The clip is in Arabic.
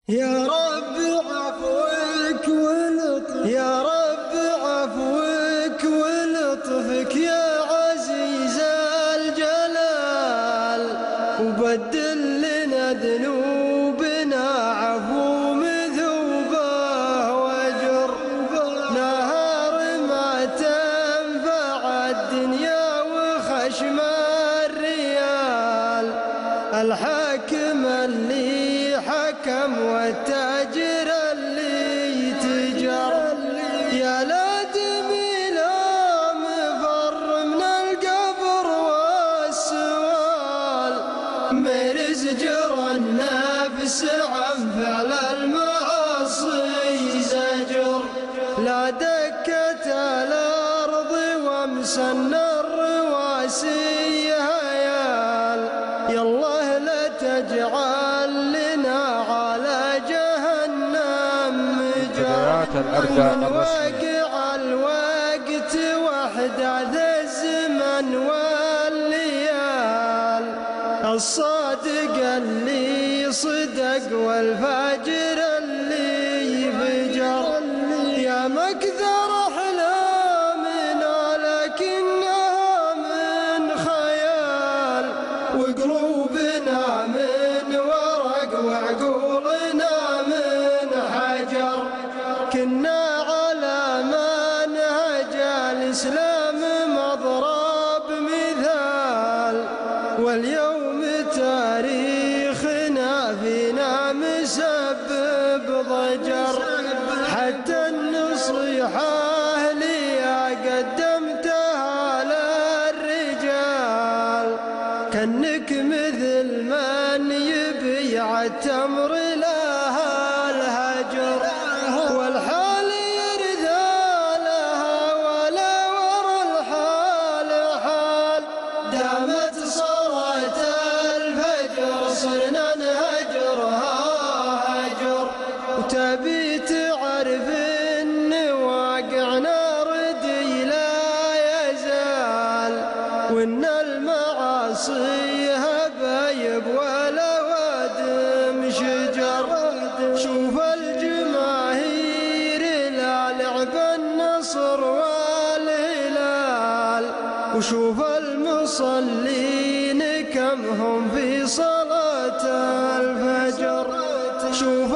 يا رب عفوك ولطفك، يا رب عفوك ولطفك يا عزيز الجلال، وبدل لنا ذنوبنا عفو مثوبه واجر. نهار ما تنفع الدنيا وخشم الريال، الحاكم اللي حكم والتاجر اللي تجر. يا لادمي لا مفر من القبر والسؤال، مرز جرى النفس عن فعل المعاصي زجر. لا دكت الأرض وامسن الرواسي هيال، يالله لا تجعل لنا على جهنم مجر. من واقع الوقت وحدث الزمن والليال، الصادق اللي صدق والفاجر اللي فجر. يا مكثر أحلامنا لكنها من خيال، وقلوبنا من ورق وعقولنا من حجر. كنا على منهج الإسلام مضرب مثال، واليوم تاريخنا فينا مسبب ضجر. حتى النصيحة اللي قدمتها للرجال، كأنك مثل من يبيع التمر لها الهجر. والحال يرثى لها ولا ورا الحال حال، دامت صلاة الفجر صرنا نهجرها هجر. وتبي تعرف ان واقعنا ردي لا يزال، وان المعاصي هبايب ولا وادم شجر. شوف الجماهير لا لعب النصر والهلال، وشوف المصلين كم هم في صلاة الفجر. شوف